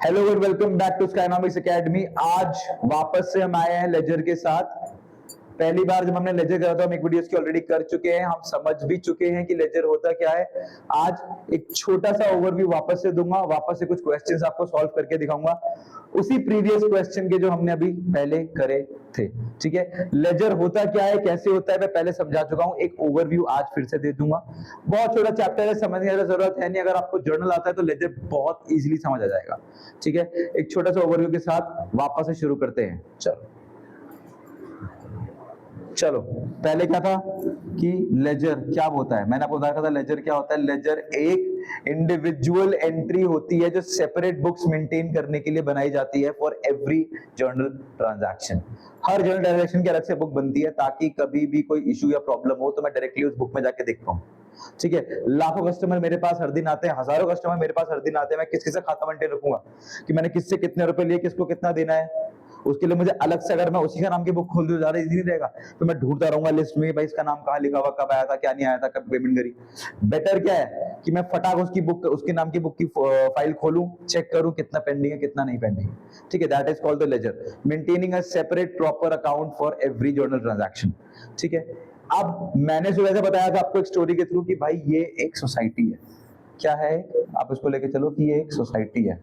Hello और welcome back to Skynomics academy. आज वापस से हम आए हैं लेजर के साथ। पहली बार जब हमने लेजर करा था हम एक वीडियोस की ऑलरेडी कर चुके हैं, हम समझ भी चुके हैं कि लेजर होता क्या है। आज एक छोटा सा ओवरव्यू वापस से दूंगा, वापस से कुछ क्वेश्चंस आपको सॉल्व करके दिखाऊंगा उसी प्रीवियस क्वेश्चन के जो हमने अभी पहले करे थे। ठीक है, लेजर होता क्या है, कैसे होता है, मैं पहले समझा चुका हूं। एक ओवरव्यू आज फिर से दे दूंगा। बहुत छोटा चैप्टर है, समझने की जरूरत है नहीं। अगर आपको जर्नल आता है तो लेजर बहुत इजीली समझ आ जाएगा। ठीक है, एक छोटा सा ओवरव्यू के साथ वापस से शुरू करते हैं। चलो पहले क्या था कि लेजर क्या होता है, मैंने आपको बताया था लेजर क्या होता है। लेजर एक इंडिविजुअल एंट्री होती है जो सेपरेट बुक्स मेंटेन करने के लिए बनाई जाती है for every journal transaction. Her journal transaction की अलग से बुक बनती है ताकि कभी भी कोई इशू या प्रॉब्लम हो तो मैं डायरेक्टली उस बुक में जाके देख पाऊं। ठीक है, लाखों कस्टमर मेरे पास हर दिन आते हैं, हजारों कस्टमर मेरे पास हर दिन आते हैं। मैं किस किस से खाता मेंटेन रखूंगा कि मैंने किससे कितने रुपए लिए, किसको कितना देना है। उसके लिए मुझे अलग से, अगर मैं उसी का नाम की बुक खोल दूं ज्यादा इजी नहीं रहेगा, तो मैं ढूंढता रहूंगा लिस्ट में भाई इसका नाम कहाँ लिखा हुआ, कब आया था, क्या नहीं आया था, कब पेमेंट करी। बेटर क्या है कि मैं फटाक उसकी बुक, उसके नाम की बुक की फाइल खोलूं, चेक करूं कितना पेंडिंग है कितना नहीं पेंडिंग है। ठीक है, that is called the ledger, maintaining a separate proper account for every journal transaction. ठीक है, अब मैंने जो वैसे बताया था आपको एक स्टोरी के थ्रू कि भाई ये एक सोसाइटी है। क्या है, आप इसको लेके चलो कि ये एक सोसाइटी है।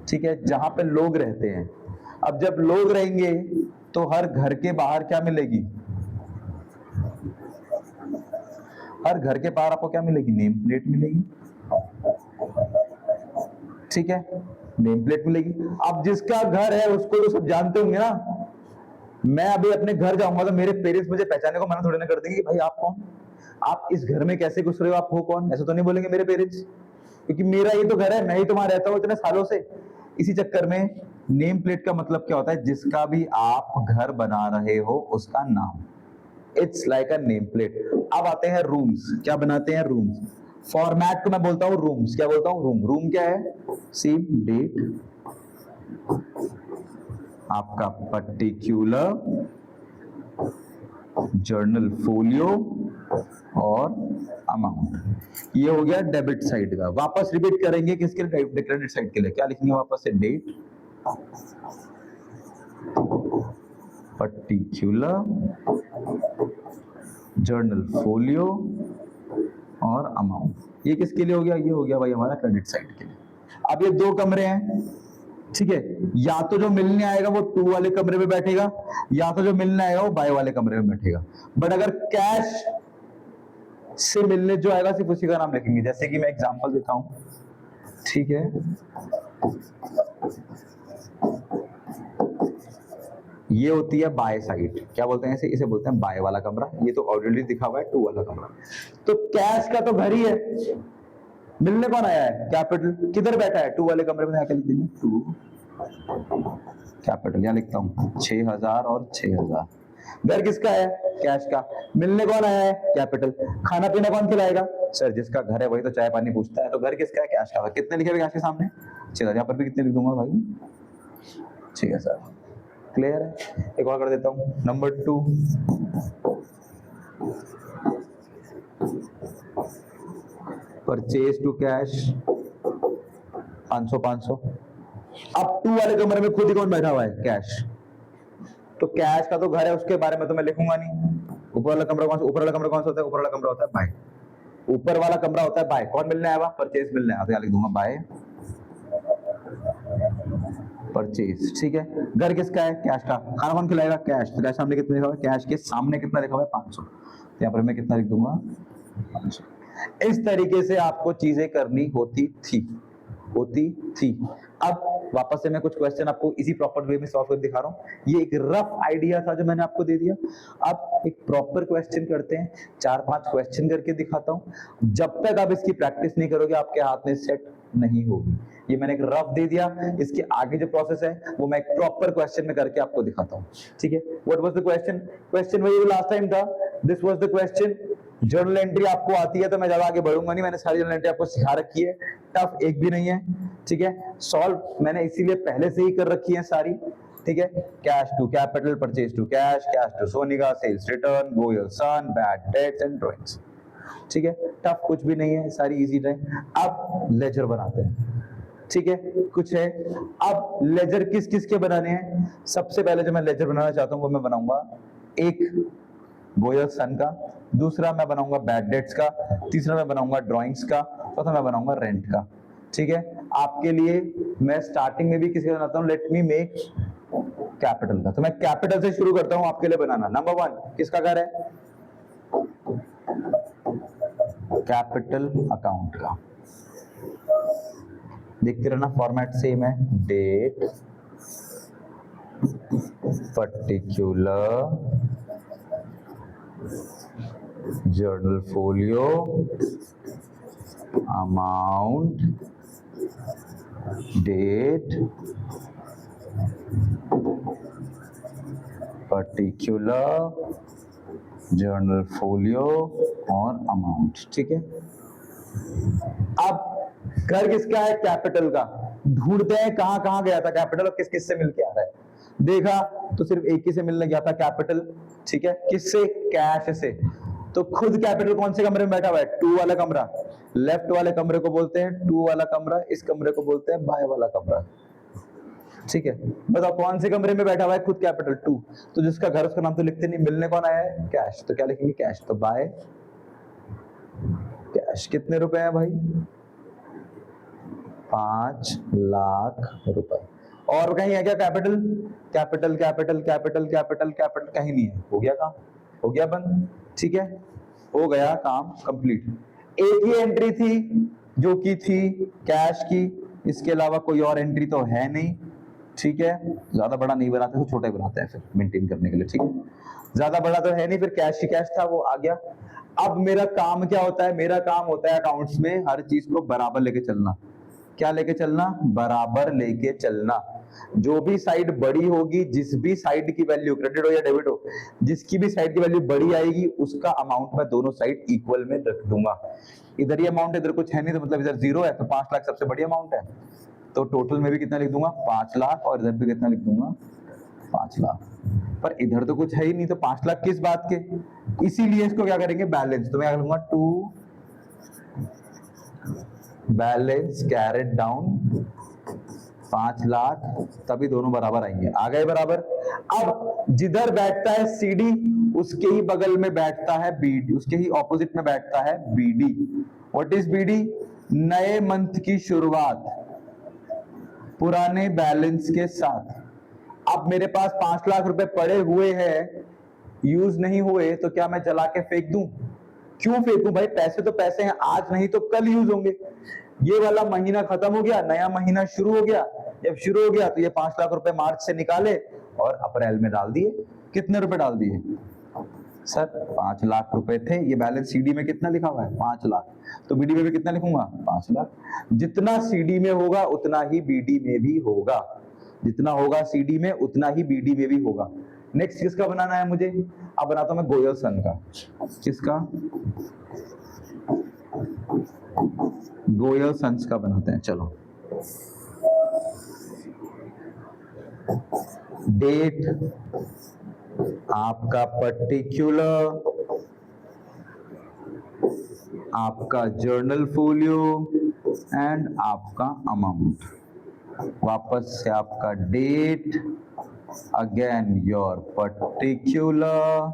ठीक है, जहां पे लोग रहते हैं। अब जब लोग रहेंगे तो हर घर के बाहर क्या मिलेगी, हर घर के बाहर आपको क्या मिलेगी, नेम प्लेट मिलेगी। ठीक है, नेम प्लेट मिलेगी। अब जिसका घर है उसको तो सब जानते होंगे ना। मैं अभी अपने घर जाऊंगा तो मेरे पेरेंट्स मुझे पहचानने को मना थोड़ी ना कर देंगे कि भाई आप कौन, आप इस घर में कैसे घुस रहे हो, आप हो कौन, ऐसा तो नहीं बोलेंगे मेरे पेरेंट्स, क्योंकि मेरा ही तो घर है, मैं ही तो वहां रहता हूं इतने सालों से। इसी चक्कर में नेम प्लेट का मतलब क्या होता है, जिसका भी आप घर बना रहे हो उसका नाम। It's like a name plate. अब आते हैं रूम्स, क्या बनाते हैं रूम्स। फॉर्मेट को मैं बोलता हूं रूम्स, क्या बोलता हूं, रूम। रूम क्या है, सेम डेट, आपका पर्टिकुलर जर्नल फोलियो और अमाउंट। ये हो गया डेबिट साइड का। वापस रिपीट करेंगे किसके लिए, क्रेडिट साइड के लिए। क्या लिखेंगे वापस से, डेट, पर्टिकुलर जर्नल फोलियो और अमाउंट। ये किसके लिए हो गया, ये हो गया भाई हमारा क्रेडिट साइड के लिए। अब ये दो कमरे हैं। ठीक है, या तो जो मिलने आएगा वो टू वाले कमरे में बैठेगा, या तो जो मिलने आएगा वो बाय वाले कमरे में बैठेगा। बट अगर कैश से मिलने जो आएगा सिर्फ उसी का नाम लिखेंगे। जैसे कि मैं एग्जांपल देता हूं। ठीक है, ये होती है बाय साइड, क्या बोलते हैं इसे, इसे बोलते हैं बाय वाला कमरा। ये तो ऑलरेडी दिखा हुआ है टू वाला कमरा। तो कैश का तो घर ही है, मिलने कौन आया है, कैपिटल। किधर बैठा है, टू वाले कमरे में आके लिख देंगे टू कैपिटल। यहां लिखता हूं 6000 और 6000। घर किसका है, कैश का। मिलने कौन आया है, कैपिटल। खाना पीना कौन खिलाएगा, सर जिसका घर है वही तो चाय पानी पूछता है। तो घर किसका है, कैश का। कितने लिखे हुए कैश के सामने, 6000। यहाँ पर भी कितने लिख दूंगा भाई, 6000। क्लियर है। एक और कर देता हूं, नंबर 2, परचेज टू कैश 500 500। अब टू वाले कमरे में खुद ही कौन बैठा हुआ है, कैश। तो कैश का तो घर है, उसके बारे में तो मैं लिखूंगा नहीं। ऊपर वाला कमरा कौन सा, ऊपर वाला कमरा कौन सा होता है, ऊपर वाला कमरा होता है बाय। ऊपर वाला कमरा होता है बाय। कौन मिलने आया, परचेज मिलने आया, तो यहाँ लिख दूंगा बाय परचेज। ठीक है, घर किसका है, कैश का। खाना कौन खिलाएगा, कैश। तो कैश सामने कितना लिखा हुआ है, कैश के सामने कितना लिखा हुआ है, 500। तो यहाँ पर मैं कितना लिख दूंगा, 500। इस तरीके से आपको चीजें करनी होती थी। अब वापस से मैं कुछ क्वेश्चन आपको इसी प्रॉपर वे में सॉल्व कर दिखा रहा हूं। ये एक रफ आइडिया था जो मैंने आपको दे दिया। अब एक प्रॉपर क्वेश्चन करते हैं, 4-5 क्वेश्चन करके दिखाता हूं। जब तक आप इसकी प्रैक्टिस नहीं करोगे आपके हाथ में सेट नहीं होगी। ये मैंने एक रफ दे दिया, इसके आगे जो प्रोसेस है वो मैं एक प्रॉपर क्वेश्चन में करके आपको दिखाता हूं। ठीक है, what was the question, question वही लास्ट टाइम था। This was the question. Journal entry आपको आती है तो मैं ज्यादा आगे बढ़ूंगा नहीं, मैंने सारी जर्नल एंट्री आपको सिखा रखी है, टफ एक भी नहीं है। ठीक है, सॉल्व मैंने इसीलिए पहले से ही कर रखी है सारी। ठीक है, cash to capital, purchase to cash, cash to Sonika, sales return, Goyal son, bad debts and drawings. ठीक है, टफ कुछ भी नहीं है, सारी इजी है। अब लेजर बनाते हैं। ठीक है, कुछ है। अब लेजर किस किस के बनाने हैं? सबसे पहले जो मैं लेजर बनाना चाहता हूं वो मैं बनाऊंगा एक गोयल सन का, दूसरा मैं बनाऊंगा बैड डेट्स का, तीसरा मैं बनाऊंगा ड्राइंग्स का, चौथा मैं बनाऊंगा रेंट का। ठीक है, आपके लिए मैं स्टार्टिंग में भी किसका बनाता हूं, लेट मी मेक कैपिटल का। तो मैं कैपिटल से शुरू करता हूं आपके लिए बनाना। नंबर 1 किसका घर है? कैपिटल अकाउंट का। देखते रहना, फॉर्मेट सेम है, date, particular, journal folio, amount, date, particular, journal folio और अमाउंट। ठीक है, अब घर किसका है? कैपिटल का। ढूंढते हैं कहां कहां गया था कैपिटल और किस किस से मिलके आ रहा है। देखा तो सिर्फ एक ही से मिलने गया था कैपिटल। ठीक है, किससे? कैश से। तो खुद कैपिटल कौन से कमरे में बैठा हुआ है? 2 वाला कमरा। लेफ्ट वाले कमरे को बोलते हैं 2 वाला कमरा, इस कमरे को बोलते हैं बाय वाला कमरा। ठीक है, बताओ कौन से कमरे में बैठा हुआ है खुद कैपिटल? 2। तो जिसका घर उसका नाम तो लिखते नहीं, मिलने कौन आया है? कैश। तो क्या लिखेंगे? कैश। तो बाय कैश। कितने रुपए हैं भाई? 5 लाख रुपए। और कहीं है क्या capital? Capital capital capital capital capital कहीं नहीं है। हो गया काम, हो गया बंद। ठीक है, हो गया काम कंप्लीट। एक ही एंट्री थी जो की थी कैश की, इसके अलावा कोई और एंट्री तो है नहीं। ठीक है, ज्यादा बड़ा नहीं बनाते तो छोटा ही बनाते हैं फिर मेंटेन करने के लिए। ठीक है, ज्यादा बड़ा तो है नहीं, फिर कैश ही कैश था, वो आ गया। अब मेरा काम क्या होता है? मेरा काम होता है अकाउंट्स में हर चीज को बराबर लेके चलना। क्या लेके चलना? बराबर लेके चलना। जो भी साइड बड़ी होगी, जिस भी साइड की वैल्यू, क्रेडिट हो या डेबिट हो, जिसकी भी साइड की वैल्यू बड़ी आएगी उसका अमाउंट मैं दोनों साइड इक्वल में रख दूंगा। इधर ये अमाउंट, इधर कुछ है नहीं, तो मतलब इधर 0 है, तो 5 लाख सबसे बड़ी अमाउंट है, तो टोटल में भी कितना लिख दूंगा? 5 लाख, और इधर भी कितना लिख दूंगा? 5 लाख। पर इधर तो कुछ है ही नहीं, तो 5 लाख किस बात के? इसीलिए इसको क्या करेंगे? बैलेंस। तो मैं क्या करूंगा? 2 बैलेंस कैरेट डाउन 5 लाख, तभी दोनों बराबर आएंगे। आ गए बराबर। अब जिधर बैठता है सीडी, उसके ही बगल में बैठता है बीडी, उसके ही ऑपोजिट में बैठता है बीडी। What is BD? नए मंथ की शुरुआत पुराने बैलेंस के साथ। अब मेरे पास 5 लाख रुपए पड़े हुए हैं, यूज नहीं हुए, तो क्या मैं जला के फेंक दूं? क्यों फेंकूं भाई? पैसे तो पैसे हैं, आज नहीं तो कल यूज होंगे। ये वाला महीना खत्म हो गया, नया महीना शुरू हो गया। जब शुरू हो गया तो ये 5 लाख रुपए मार्च से निकाले और अप्रैल में डाल दिए। कितने रुपए डाल दिए सर? 5 लाख रुपए थे। ये बैलेंस सीडी में कितना लिखा हुआ है? 5 लाख। तो बीडी में भी कितना लिखूंगा? 5 लाख। जितना सीडी में होगा उतना ही बीडी में भी होगा, जितना होगा सीडी में उतना ही बीडी में भी होगा। नेक्स्ट किसका बनाना है मुझे? अब बनाता हूं मैं गोयल सन का। किसका? गोयल सन्स का बनाते हैं। चलो, डेट आपका, पर्टिकुलर आपका, जर्नल फोलियो एंड आपका अमाउंट। वापस से आपका date, again your particular,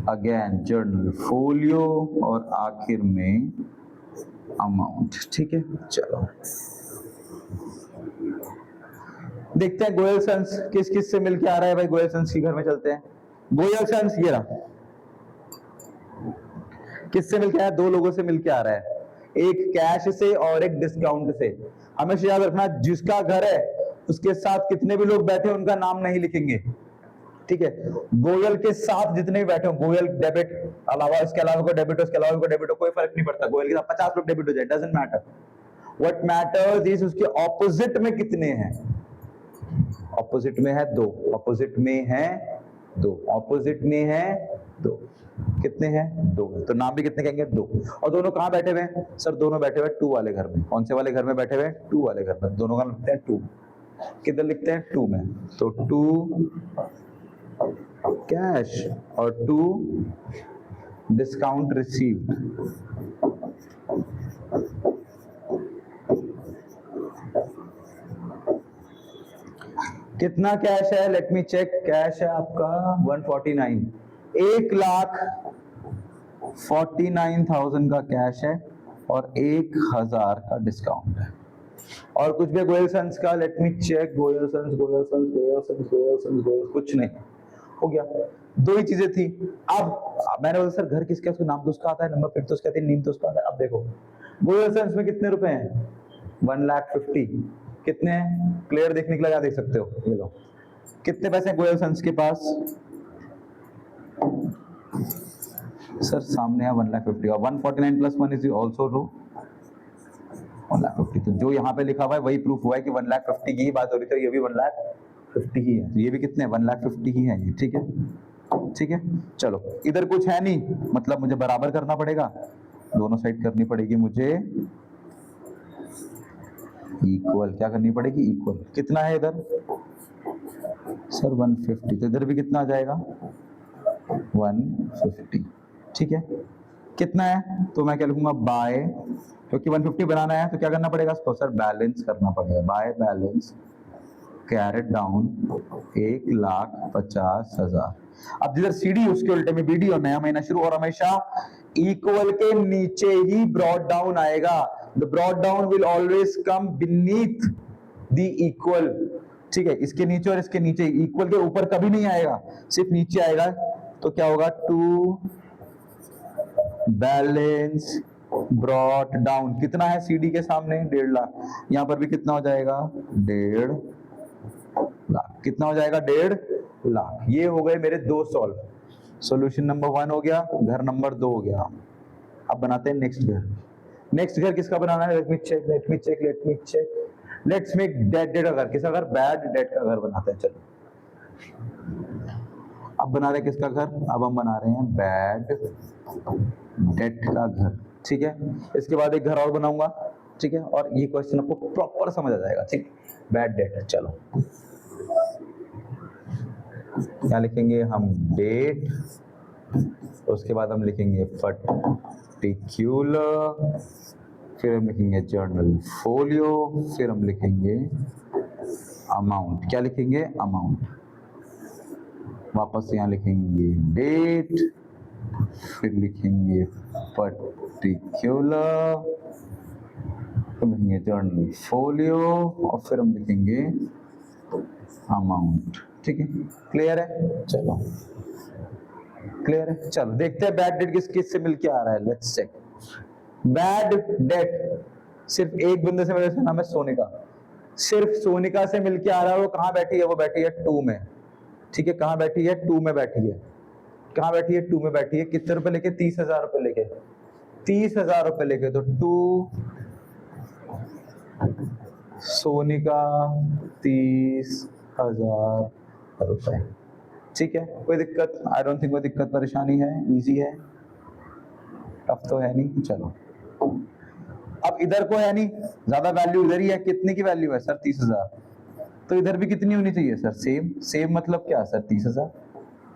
again journal folio और आखिर में अमाउंट। ठीक है, चलो देखते हैं गोयल सन्स किस किस से मिलके आ रहा है। भाई गोयल सन्स के घर में चलते हैं। गोयल सन्स ये रहा, किससे मिलके आया? 2 लोगों से मिलके आ रहा है, एक कैश से और एक डिस्काउंट से। हमेशा याद रखना, जिसका घर है उसके साथ कितने भी लोग बैठे उनका नाम नहीं लिखेंगे। ठीक है, गोयल के साथ जितने भी बैठे हो, गोयल डेबिट अलावा, इसके अलावा कोई डेबिट हो, इसके अलावा कोई डेबिट हो, कोई फर्क नहीं पड़ता। गोयल के साथ 50 लोग डेबिट हो जाए, doesn't matter. What matters is उसके ऑपोजिट में कितने हैं। ऑपोजिट में है 2, ऑपोजिट में है 2, ऑपोजिट में है 2। कितने हैं? 2। तो नाम भी कितने कहेंगे? 2। और दोनों कहां बैठे हुए हैं? सर दोनों बैठे हुए 2 वाले घर में। कौन से वाले घर में बैठे हुए हैं? 2 वाले घर में। दोनों का लिखते हैं 2। किधर लिखते हैं? 2 में। तो 2 कैश और 2 डिस्काउंट रिसीव्ड। कितना कैश है, लेट मी चेक। कैश है आपका 149, 1,49,000 का कैश है और 1,000 का डिस्काउंट है। और कुछ भी गोयल सन्स का, let me check. Goyal sons कुछ नहीं, हो गया। दो ही चीजें थी। अब मैंने बोला सर घर किसका, उसका नाम तो उसका आता है, नंबर प्लेट तो उसका आता है, नेम तो उसका आता है। अब देखो गोयल सन्स में कितने रुपए हैं, 1,50,000। कितने हैं, क्लियर देखने के लिए देख सकते हो, ये लो कितने पैसे हैं गोयल सन्स के पास। सर सामने है 1,50,000 और 149 प्लस 1 इज ऑल्सो रो 1,50,000। तो जो यहाँ पे लिखा हुआ है वही प्रूफ हुआ है कि 1,50,000 की ही बात हो रही थी, ये भी 1,50,000 ही है, तो ये भी कितने 1,50,000 ही है ये। ठीक है, ठीक है। चलो इधर कुछ है नहीं, मतलब मुझे बराबर करना पड़ेगा, दोनों साइड करनी पड़ेगी मुझे इक्वल। क्या करनी पड़ेगी, इक्वल। कितना है इधर सर 150, तो इधर भी कितना आ जाएगा 150। ठीक है, कितना है तो मैं क्या लिखूंगा बाय, क्योंकि 150 बनाना है तो क्या करना पड़ेगा इसको सर, बैलेंस करना पड़ेगा। By balance carried down 1,50,000। अब जिधर सीडी उसके उल्टे में बीडी और नया महीना शुरू, और हमेशा इक्वल के नीचे ही ब्रॉड डाउन आएगा। The brought down will always come beneath the equal. ठीक है, इसके नीचे और इसके नीचे, इक्वल के ऊपर कभी नहीं आएगा, सिर्फ नीचे आएगा। तो क्या होगा, टू बैलेंस ब्रॉड डाउन। कितना है सीडी के सामने 1.5 लाख, यहां पर भी कितना हो जाएगा 1.5 लाख। कितना हो जाएगा 1.5 लाख। ये हो गए मेरे दो सॉल्व। सॉल्यूशन नंबर 1 हो गया, घर नंबर 2 हो गया। अब बनाते हैं नेक्स्ट घर। नेक्स्ट घर किसका बनाना है, let me check. Let's make date का घर। किसका घर, बैड डेट का घर बनाते हैं। चलो अब बना रहे हैं किसका घर, अब हम बना रहे हैं बैड डेट का घर। ठीक है, इसके बाद एक घर और बनाऊंगा। ठीक है, और ये क्वेश्चन आपको प्रॉपर समझ आ जाएगा। ठीक, बैड डेट। चलो क्या लिखेंगे हम, डेट, उसके बाद हम लिखेंगे पर्टिक्युलर, फिर हम लिखेंगे जर्नल फोलियो, फिर हम लिखेंगे अमाउंट। क्या लिखेंगे, अमाउंट। वापस यहाँ लिखेंगे डेट, फिर लिखेंगे पर्टिक्युलर, फिर लिखेंगे जर्नल फोलियो, और फिर हम लिखेंगे अमाउंट। ठीक है, क्लियर है। चलो क्लियर है। चलो देखते हैं बैड डेट किस किस से मिलके आ रहा है। Let's check. बैड डेट सिर्फ एक बंदे से, मेरे नाम है सोनिका, सिर्फ सोनिका से मिलके आ रहा है। वो कहाँ बैठी है, वो बैठी है 2 में। ठीक है, कहाँ बैठी है, 2 में बैठी है। कहाँ बैठी है, 2 में बैठी है। कितने रुपए लेके, 30,000 रुपए लेके, 30,000 रुपए लेके। तो 2 सोनिका 30,000 रुपए। ठीक है, कोई दिक्कत, आई डोंट थिंक कोई दिक्कत परेशानी है, इजी है, टफ तो है नहीं। चलो अब इधर को है नहीं, ज्यादा वैल्यू इधर ही है। कितने की वैल्यू है सर, 30,000। तो इधर भी कितनी होनी चाहिए सर, सेम। सेम मतलब क्या सर, 30,000।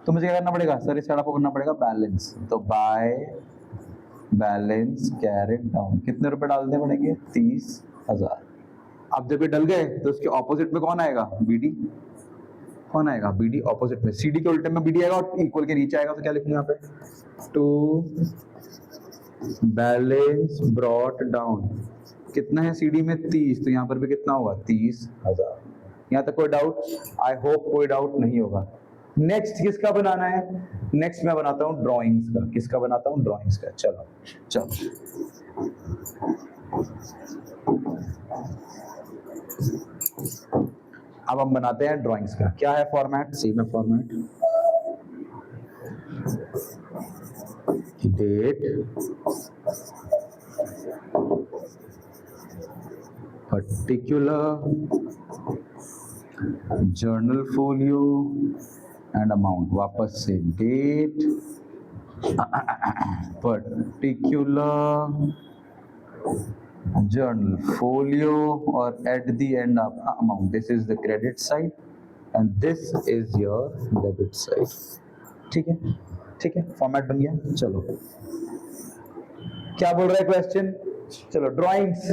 तो मुझे क्या करना पड़ेगा सर, इस साइड आपको करना पड़ेगा बैलेंस। तो बाय बैलेंस कैरेट डाउन, कितने रुपए डालने पड़ेंगे, 30,000। अब जब ये डल गए तो उसके ऑपोजिट में कौन आएगा, बीडी। कौन आएगा, बीडी ऑपोजिट में। सीडी के उल्टे में बीडी आएगा और इक्वल के नीचे आएगा। तो क्या लिखूंगा यहाँ पे, टू बैलेंस ब्रॉट डाउन। कितना है सीडी में, 30, तो यहाँ पर भी कितना होगा, 30,000। यहाँ तक कोई डाउट, आई होप कोई डाउट नहीं होगा। नेक्स्ट किसका बनाना है, नेक्स्ट मैं बनाता हूँ ड्राइंग्स का। किसका बनाता हूँ, ड्राइंग्स का। चलो चलो अब हम बनाते हैं ड्राइंग्स का। क्या है फॉर्मेट, सेम है format, date, particular, journal folio and amount. वापस से डेट, पर्टिक्युलर, journal folio, और at the end of amount. This is the credit side and this is your debit side. ठीक है, ठीक है, फॉर्मेट बन गया। चलो क्या बोल रहा है क्वेश्चन, चलो ड्राइंग्स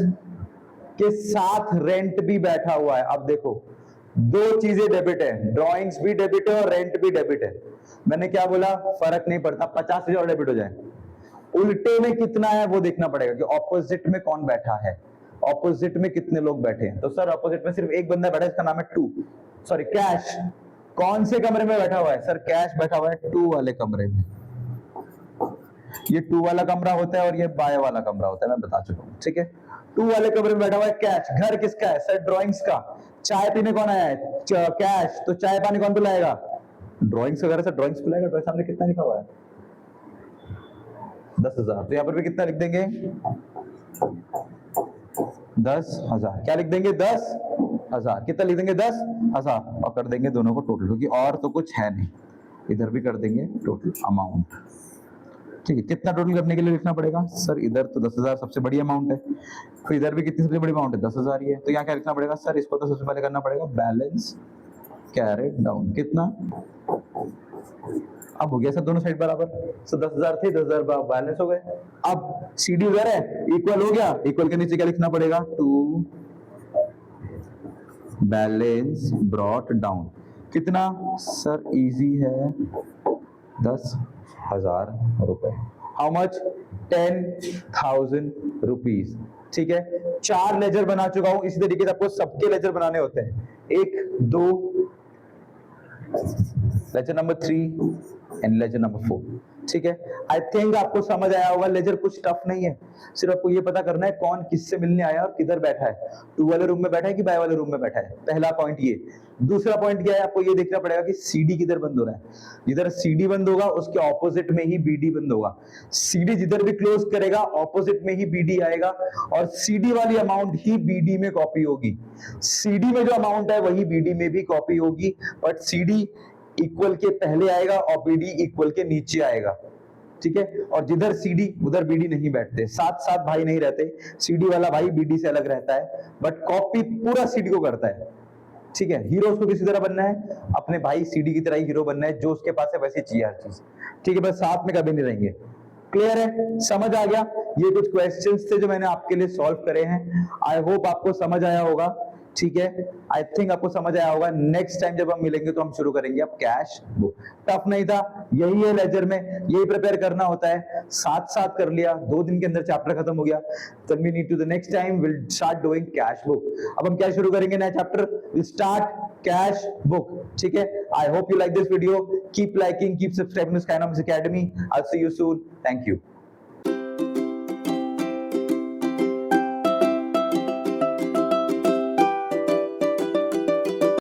के साथ रेंट भी बैठा हुआ है। अब देखो दो चीजें डेबिट है, ड्राइंग्स भी डेबिट है और रेंट भी डेबिट है। मैंने क्या बोला, फर्क नहीं पड़ता, 50,000 डेबिट हो जाए। उल्टे में कितना है वो देखना पड़ेगा कि ऑपोजिट में कौन बैठा है, ऑपोजिट में कितने लोग बैठे हैं। तो सर ऑपोजिट में सिर्फ एक बंदा बैठा है, इसका नाम है टू, सॉरी कैश। कौन से कमरे में बैठा हुआ है सर, कैश बैठा हुआ है टू वाले कमरे में। ये टू वाला कमरा होता है और ये बाय वाला कमरा होता है, मैं बता चुका हूँ, ठीक है। टू वाले कमरे में बैठा हुआ है कैश। घर किसका है सर, ड्राइंग्स का। चाय पीने कौन आया है, कैश। तो चाय पानी कौन पिलाएगा, ड्राइंग्स वगैरह सर ड्राइंग्स पिलाएगा। ड्राइंग सामने कितना लिखा हुआ है, 10,000। तो यहाँ पर भी कितना लिख देंगे, 10,000। क्या लिख देंगे, 10,000। कितना लिख देंगे, 10,000 और कर देंगे दोनों को टोटल, क्योंकि और तो कुछ है नहीं। इधर भी कर देंगे टोटल अमाउंट, ठीक है। कितना टोटल करने के लिए लिखना पड़ेगा सर, इधर तो 10,000 सबसे बड़ी अमाउंट है, फिर इधर भी कितनी सबसे बड़ी अमाउंट है, 10,000 ही है। तो यहाँ क्या लिखना पड़ेगा सर, इसको तो सबसे पहले करना पड़ेगा बैलेंस कैरेट डाउन। कितना, अब हो गया सर दोनों साइड बराबर। सो 10,000 थे, 10,000 बैलेंस हो गए। अब सीडी उधर है, इक्वल हो गया। इक्वल के नीचे क्या लिखना पड़ेगा, टू बैलेंस ब्रॉट डाउन। कितना सर, इजी है, 10,000 रुपए। हाउ मच, 10,000 रुपीज, ठीक है। 4 लेजर बना चुका हूं। इसी तरीके से आपको सबके लेजर बनाने होते हैं, 1 2 ledger number 3 and ledger number 4, ठीक है। आई थिंक आपको समझ आया होगा। लेजर कुछ टफ नहीं है, सिर्फ आपको ये पता करना है कौन किससे मिलने आया और किधर बैठा है, टू वाले रूम में बैठा है कि बाय वाले रूम में बैठा है। पहला पॉइंट ये। दूसरा पॉइंट क्या है, आपको ये देखना पड़ेगा कि सीडी किधर बंद हो रहा है। जिधर सीडी बंद होगा उसके ऑपोजिट में ही बीडी बंद होगा। सीडी जिधर भी क्लोज करेगा ऑपोजिट में ही बीडी आएगा और सीडी वाली अमाउंट ही बीडी में कॉपी होगी। सीडी में जो अमाउंट है वही बीडी में भी कॉपी होगी, बट सीडी इक्वल के पहले आएगा और बीडी इक्वल के नीचे आएगा, ठीक है। और जिधर सीडी उधर बीडी नहीं बैठते, साथ साथ भाई नहीं रहते। सीडी वाला भाई बीडी से अलग रहता है, बट कॉपी पूरा सीडी को करता है, ठीक है। हीरो उसको किसी तरह बनना है, अपने भाई सीडी की तरह ही हीरो बनना है, जो उसके पास है वैसी चाहिए हर चीज, ठीक है। बस साथ में कभी नहीं रहेंगे। क्लियर है, समझ आ गया। ये कुछ क्वेश्चंस थे जो मैंने आपके लिए सॉल्व करे हैं। आई होप आपको समझ आया होगा, ठीक है। आई थिंक आपको समझ आया होगा। नेक्स्ट टाइम जब हम मिलेंगे तो हम शुरू करेंगे अब कैश बुक। टफ नहीं था, यही है लेजर में, यही प्रिपेयर करना होता है। साथ साथ कर लिया, 2 दिन के अंदर चैप्टर खत्म हो गया। Then we need to the next time will start doing cash book. अब हम क्या शुरू करेंगे, नया chapter, will start cash book, ठीक है। I hope you like this video. Keep liking, keep subscribing to Skynomics Academy. I will see you soon. Thank you.